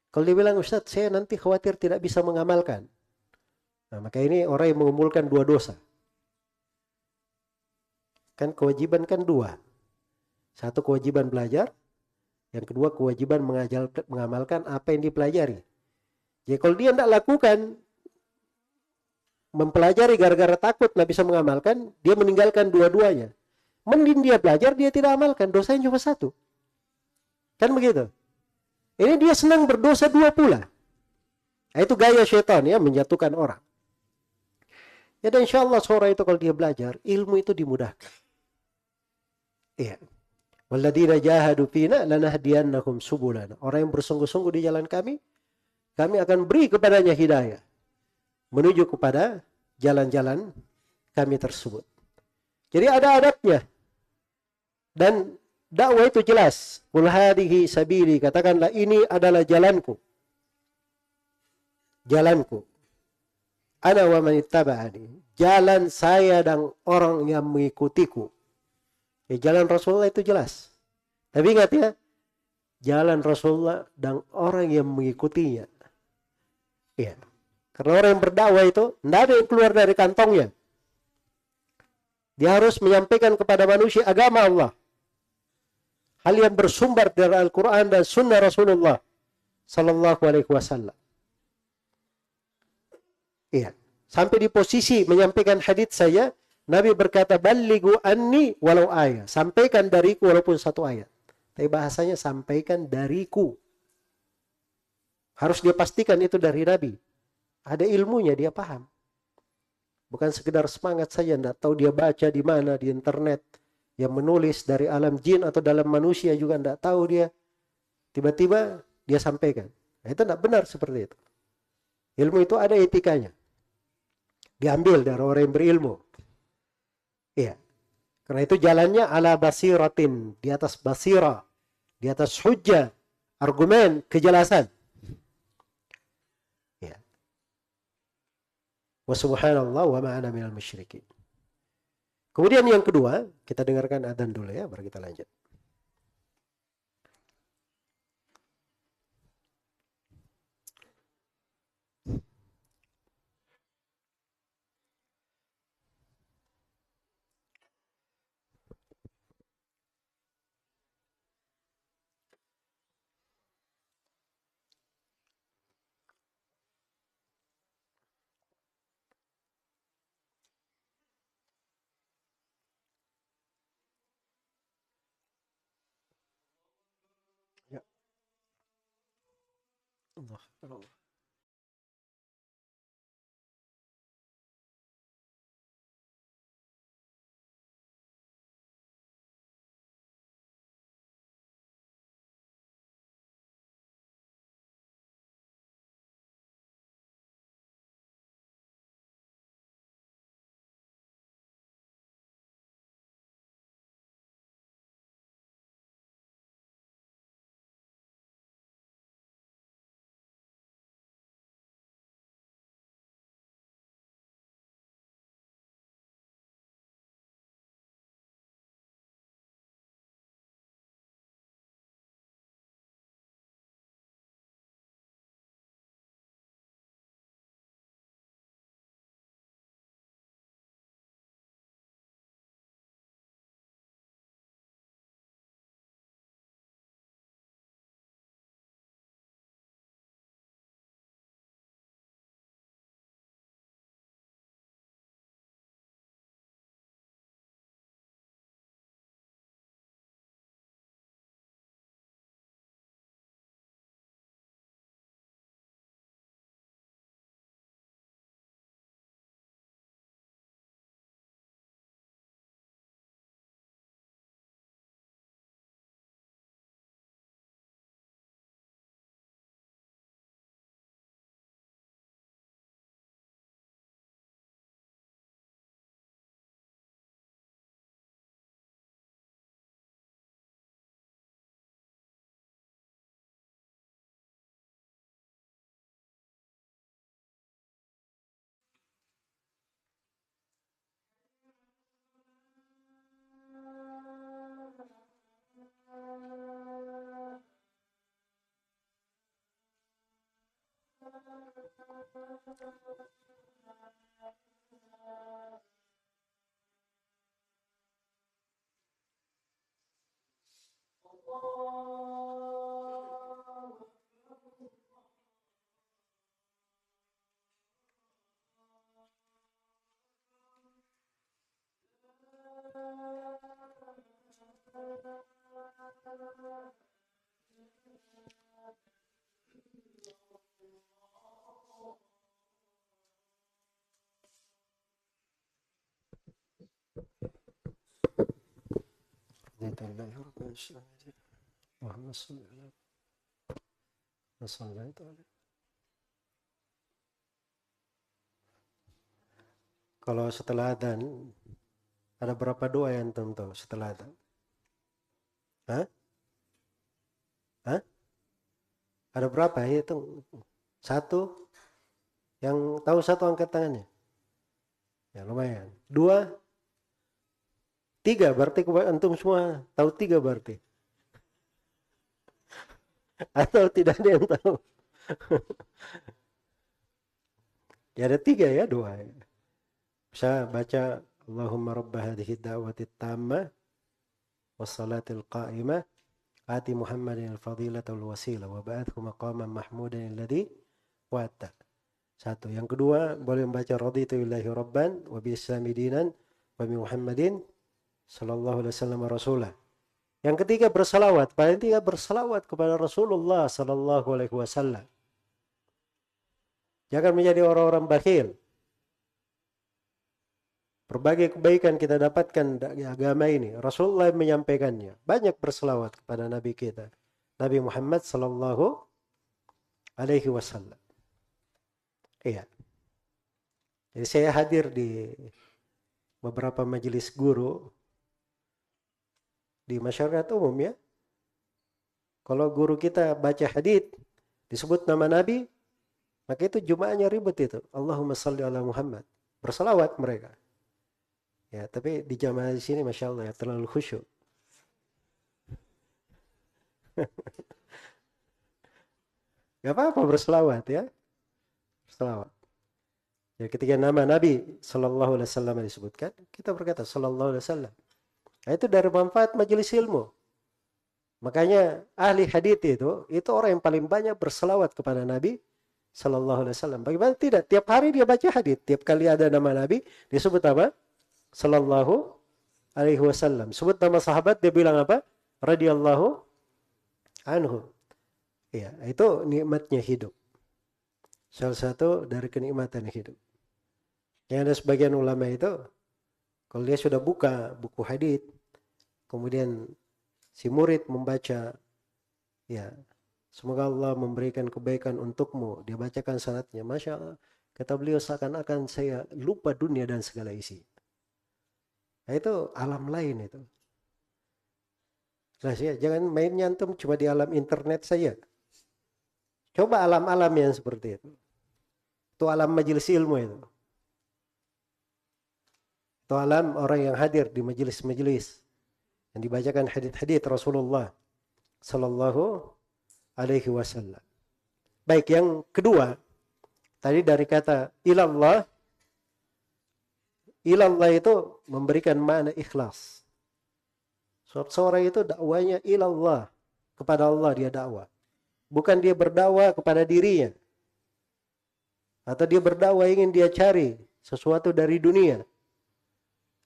Kalau dia bilang, Ustadz, saya nanti khawatir tidak bisa mengamalkan. Nah, maka ini orang yang mengumpulkan dua dosa. Kan kewajiban kan dua. Satu kewajiban belajar, yang kedua kewajiban mengamalkan apa yang dipelajari. Jadi kalau dia tidak lakukan, mempelajari gara-gara takut nggak bisa mengamalkan, dia meninggalkan dua-duanya. Mending dia belajar, dia tidak amalkan, dosanya cuma satu. Kan begitu. Ini dia senang berdosa dua pula. Nah, itu gaya syaitan ya, menjatuhkan orang. Ya, dan insya Allah seorang itu kalau dia belajar, ilmu itu dimudahkan. Iya. Walladzina jahadu fina lanahdiyannahum subulana. Orang yang bersungguh-sungguh di jalan kami akan beri kepadanya hidayah menuju kepada jalan-jalan kami tersebut. Jadi ada adabnya. Dan dakwah itu jelas. Qul hadhihi sabili, katakanlah ini adalah jalanku. Jalanku. Ana wa man ittaba'ani. Jalan saya dan orang yang mengikutiku. Ya, jalan Rasulullah itu jelas. Tapi ingat ya, jalan Rasulullah dan orang yang mengikutinya. Iya. Karena orang yang berdakwah itu tidak ada yang keluar dari kantongnya. Dia harus menyampaikan kepada manusia agama Allah. Hal yang bersumber dari Al-Quran dan Sunnah Rasulullah Sallallahu Alaihi Wasallam. Iya. Sampai di posisi menyampaikan hadits saya, Nabi berkata, "Ballighu anni walau ayat." Sampaikan dariku walaupun satu ayat. Tapi bahasanya sampaikan dariku. Harus dia pastikan itu dari Nabi. Ada ilmunya, dia paham. Bukan sekedar semangat saja, tidak tahu dia baca di mana, di internet. Yang menulis dari alam jin atau dalam manusia juga tidak tahu dia. Tiba-tiba dia sampaikan. Nah, itu tidak benar seperti itu. Ilmu itu ada etikanya. Diambil dari orang yang berilmu. Iya. Karena itu jalannya ala basiratin. Di atas basira. Di atas hujjah. Argumen, kejelasan. Ya. Wa subhanallah wa ma'ana minal musyrikin. Kemudian yang kedua, kita dengarkan adzan dulu ya, baru kita lanjut. Ya. Allah. Kalau setelah adzan ada berapa doa yang tentu setelah adzan? Hah? Hah? Ada berapa ya itu? Satu? Yang tahu satu angkat tangannya? Ya lumayan. Dua? Tiga? Berarti antum semua tahu tiga berarti? Atau tidak ada yang tahu? Ya ada tiga ya doa. Bisa baca Allahumma rabba hadhihi da'wati tammah wassalatil qa'imah ati Muhammadin al-fadilata wal wasilah wa ba'athu maqaman mahmudan alladhi wa'ata. Satu. Yang kedua, boleh membaca raditu billahi rabban wa bi islami dinan wa bi Muhammadin sallallahu alaihi wasallam rasulah. Yang ketiga bersalawat. Paling tiga bersalawat kepada Rasulullah sallallahu alaihi wasallam. Jangan menjadi orang-orang bakhil. Berbagai kebaikan kita dapatkan dari agama ini. Rasulullah menyampaikannya. Banyak berselawat kepada Nabi kita. Nabi Muhammad sallallahu alaihi wasallam. Iya. Jadi saya hadir di beberapa majelis guru di masyarakat umum ya. Kalau guru kita baca hadits disebut nama Nabi, maka itu jum'ahnya ribet itu. Allahumma salli ala Muhammad. Berselawat mereka. Ya, tapi di jamaah di sini Masya Allah ya, terlalu khusyuk. Gak apa-apa berselawat ya. Berselawat. Ya, ketika nama Nabi Sallallahu Alaihi Wasallam disebutkan, kita berkata Sallallahu Alaihi Wasallam. Nah, itu dari manfaat majelis ilmu. Makanya ahli hadits itu orang yang paling banyak berselawat kepada Nabi Sallallahu Alaihi Wasallam. Bagaimana tidak? Tiap hari dia baca hadits. Tiap kali ada nama Nabi, disebut apa? Sallallahu alaihi wasallam. Sebut nama sahabat, dia bilang apa? Radhiyallahu anhu. Ya, itu nikmatnya hidup. Salah satu dari kenikmatan hidup. Yang ada sebagian ulama itu, kalau dia sudah buka buku hadits, kemudian si murid membaca, ya, semoga Allah memberikan kebaikan untukmu. Dia bacakan syaratnya. Masya Allah. Kata beliau, seakan-akan saya lupa dunia dan segala isi. Nah, itu alam lain itu. Nah, ya, jangan main nyantum cuma di alam internet saja. Coba alam-alam yang seperti itu. Itu alam majelis ilmu itu. Itu alam orang yang hadir di majelis-majelis yang dibacakan hadits-hadits Rasulullah sallallahu alaihi wasallam. Baik, yang kedua, tadi dari kata ilallah. Ilallah itu memberikan makna ikhlas. Sebab seorang itu dakwanya ilallah. Kepada Allah dia dakwah. Bukan dia berdakwah kepada dirinya. Atau dia berdakwah ingin dia cari sesuatu dari dunia.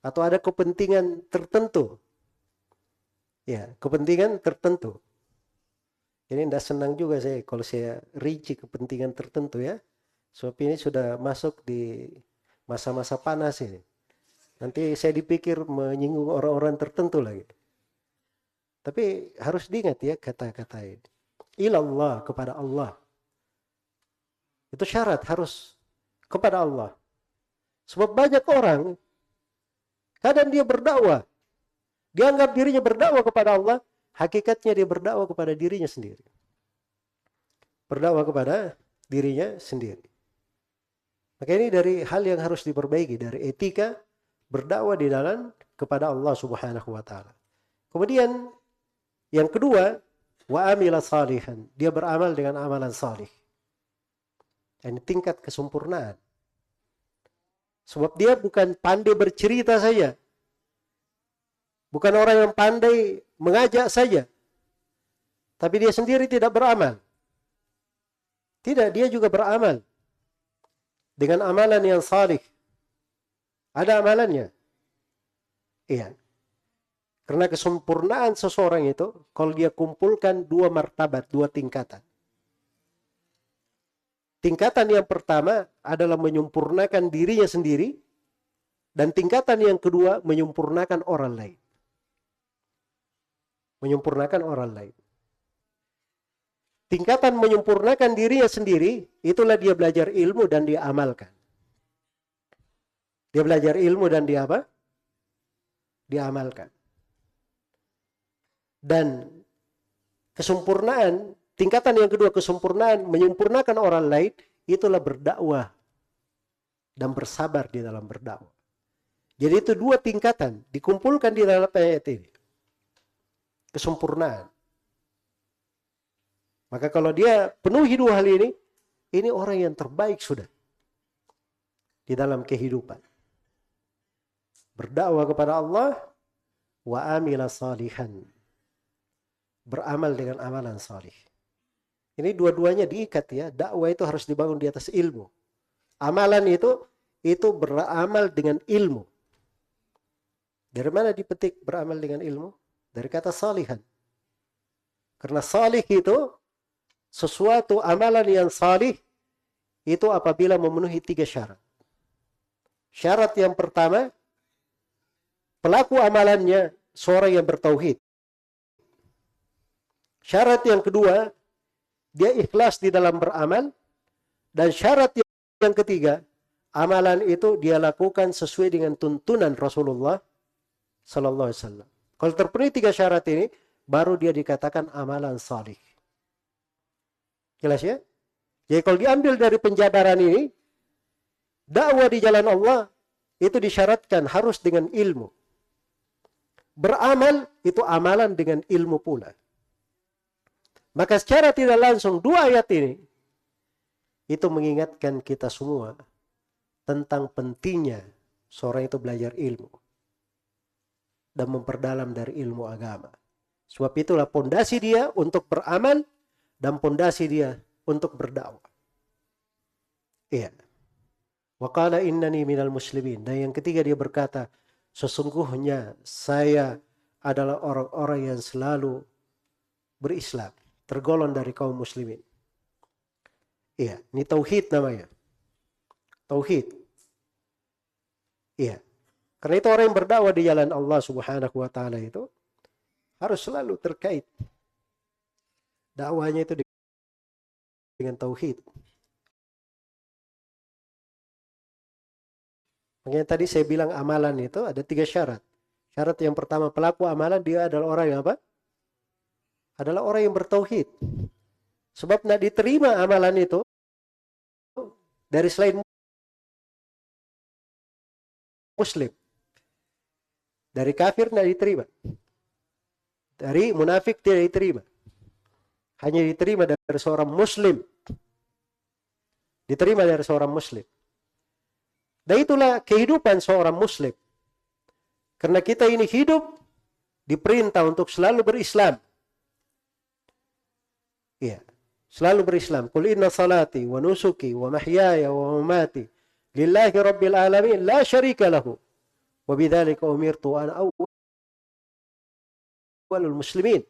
Atau ada kepentingan tertentu. Ya, kepentingan tertentu. Ini tidak senang juga saya kalau saya rinci kepentingan tertentu ya. Sebab ini sudah masuk di masa-masa panas ini. Nanti saya dipikir menyinggung orang-orang tertentu lagi. Tapi harus diingat ya kata-kata ini. Ilallah, kepada Allah. Itu syarat harus kepada Allah. Sebab banyak orang, kadang dia berdakwah. Dia anggap dirinya berdakwah kepada Allah. Hakikatnya dia berdakwah kepada dirinya sendiri. Berdakwah kepada dirinya sendiri. Maka ini dari hal yang harus diperbaiki, dari etika berdakwah di dalam kepada Allah Subhanahu wa taala. Kemudian yang kedua, wa amila salihan, dia beramal dengan amalan salih. Ini tingkat kesempurnaan. Sebab dia bukan pandai bercerita saja. Bukan orang yang pandai mengajak saja. Tapi dia sendiri tidak beramal. Tidak, dia juga beramal dengan amalan yang salih. Ada amalannya. Iya. Karena kesempurnaan seseorang itu, kalau dia kumpulkan dua martabat, dua tingkatan. Tingkatan yang pertama adalah menyempurnakan dirinya sendiri. Dan tingkatan yang kedua, menyempurnakan orang lain. Menyempurnakan orang lain. Tingkatan menyempurnakan dirinya sendiri, itulah dia belajar ilmu dan dia amalkan. Dia belajar ilmu dan dia apa? Dia amalkan. Dan kesempurnaan, tingkatan yang kedua kesempurnaan, menyempurnakan orang lain, itulah berdakwah dan bersabar di dalam berdakwah. Jadi itu dua tingkatan dikumpulkan di dalam ayat ini. Kesempurnaan. Maka kalau dia penuhi dua hal ini orang yang terbaik sudah di dalam kehidupan. Berdakwah kepada Allah, wa amila salihan. Beramal dengan amalan salih. Ini dua-duanya diikat ya. Dakwah itu harus dibangun di atas ilmu. Amalan itu beramal dengan ilmu. Dari mana dipetik beramal dengan ilmu? Dari kata salihan. Karena salih itu sesuatu amalan yang salih itu apabila memenuhi 3 syarat. Syarat yang pertama, pelaku amalannya seorang yang bertauhid. Syarat yang kedua, dia ikhlas di dalam beramal. Dan syarat yang ketiga, amalan itu dia lakukan sesuai dengan tuntunan Rasulullah Sallallahu Alaihi Wasallam. Kalau terpenuhi 3 syarat ini, baru dia dikatakan amalan salih. Jelas ya? Jadi kalau diambil dari penjabaran ini, dakwah di jalan Allah itu disyaratkan harus dengan ilmu. Beramal itu amalan dengan ilmu pula. Maka secara tidak langsung 2 ayat ini itu mengingatkan kita semua tentang pentingnya seorang itu belajar ilmu dan memperdalam dari ilmu agama. Sebab itulah pondasi dia untuk beramal dan pondasi dia untuk berdakwah. Iya. Wa qala innani minal muslimin. Dan yang ketiga dia berkata, sesungguhnya saya adalah orang-orang yang selalu berislam, tergolong dari kaum muslimin. Iya, ini tauhid namanya. Tauhid. Iya. Karena itu orang yang berdakwah di jalan Allah Subhanahu wa taala itu harus selalu terkait dakwahnya itu dengan tauhid. Makanya tadi saya bilang amalan itu ada 3 syarat. Syarat yang pertama, pelaku amalan dia adalah orang yang apa? Adalah orang yang bertauhid. Sebab tidak diterima amalan itu dari selain muslim. Dari kafir tidak diterima. Dari munafik tidak diterima. Hanya diterima dari seorang muslim. Diterima dari seorang muslim. Dan itulah kehidupan seorang muslim. Karena kita ini hidup diperintah untuk selalu berislam. Iya, selalu berislam. Qul inna salati wa nusuki wa mahyaya wa mamati lillahi rabbil alamin la syarika lahu. Wa bidzalika umirtu an awwalul muslimin.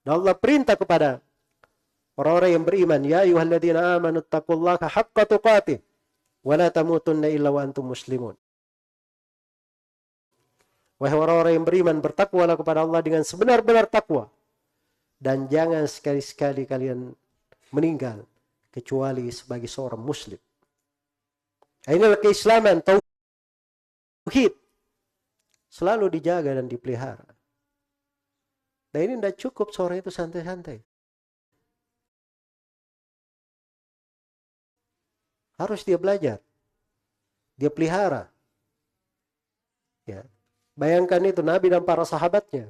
Dan Allah perintah kepada orang-orang yang beriman, ya ayyuhalladzina amanu taqullaha haqqa tuqatih wa la tamutunna illa wa antum muslimun. Wahai orang-orang yang beriman, bertakwalah kepada Allah dengan sebenar-benar takwa. Dan jangan sekali-sekali kalian meninggal kecuali sebagai seorang muslim. Nah, inilah keislaman, tauhid. Selalu dijaga dan dipelihara. Dan ini tidak cukup seorang itu santai-santai. Harus dia belajar. Dia pelihara. Ya. Bayangkan itu Nabi dan para sahabatnya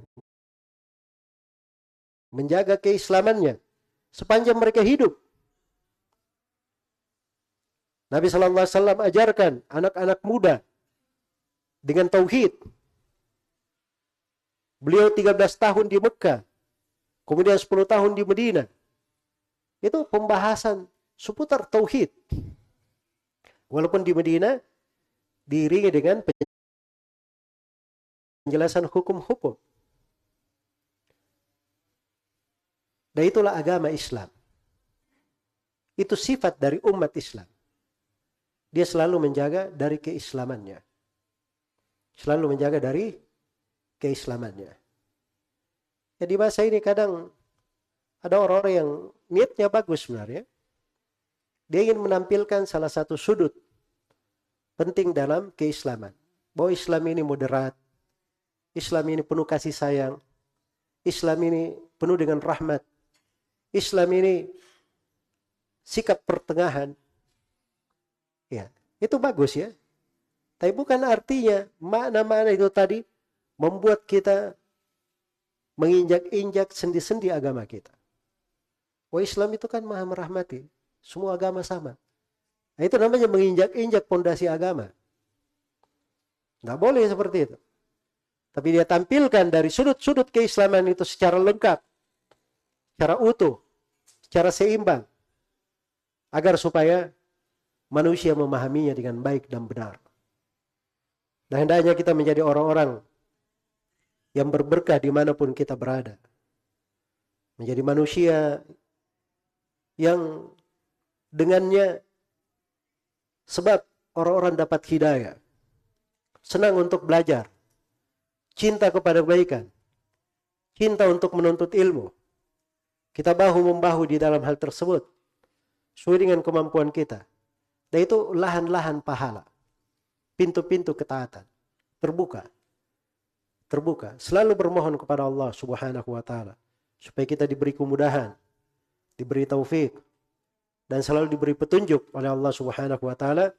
menjaga keislamannya sepanjang mereka hidup. Nabi SAW ajarkan anak-anak muda dengan tauhid. Beliau 13 tahun di Mekah, kemudian 10 tahun di Madinah. Itu pembahasan seputar tauhid. Walaupun di Madinah diiringi dengan penjelasan hukum-hukum. Dan itulah agama Islam. Itu sifat dari umat Islam. Dia selalu menjaga dari keislamannya. Selalu menjaga dari keislamannya. Ya, di masa ini kadang ada orang-orang yang niatnya bagus sebenarnya. Dia ingin menampilkan salah satu sudut penting dalam keislaman. Bahwa Islam ini moderat. Islam ini penuh kasih sayang. Islam ini penuh dengan rahmat. Islam ini sikap pertengahan. Ya, itu bagus ya. Tapi bukan artinya makna-makna itu tadi membuat kita menginjak-injak sendi-sendi agama kita. Wah, Islam itu kan maha merahmati. Semua agama sama. Nah, itu namanya menginjak-injak pondasi agama. Nggak boleh seperti itu. Tapi dia tampilkan dari sudut-sudut keislaman itu secara lengkap. Secara utuh. Secara seimbang. Agar supaya manusia memahaminya dengan baik dan benar. Nah, hendaknya kita menjadi orang-orang yang berberkah dimanapun kita berada. Menjadi manusia yang dengannya sebab orang-orang dapat hidayah, senang untuk belajar, cinta kepada kebaikan, cinta untuk menuntut ilmu. Kita bahu-membahu di dalam hal tersebut sesuai dengan kemampuan kita. Dan itu lahan-lahan pahala, pintu-pintu ketaatan terbuka. Selalu bermohon kepada Allah Subhanahu wa taala supaya kita diberi kemudahan, diberi taufik, dan selalu diberi petunjuk oleh Allah Subhanahu wa taala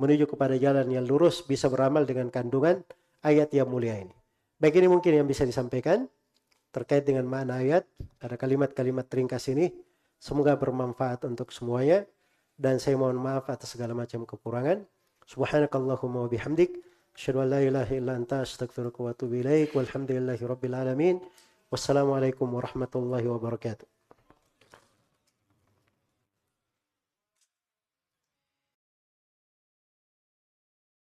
menuju kepada jalan yang lurus, bisa beramal dengan kandungan ayat yang mulia ini. Baik, ini mungkin yang bisa disampaikan terkait dengan makna ayat. Ada kalimat-kalimat ringkas ini, semoga bermanfaat untuk semuanya, dan saya mohon maaf atas segala macam kekurangan. Subhanakallahumma wa bihamdik, asyhadu an la ilaha illa anta, astaghfiruka wa atubu ilaik. Walhamdulillahi rabbil alamin. Wassalamualaikum warahmatullahi wabarakatuh.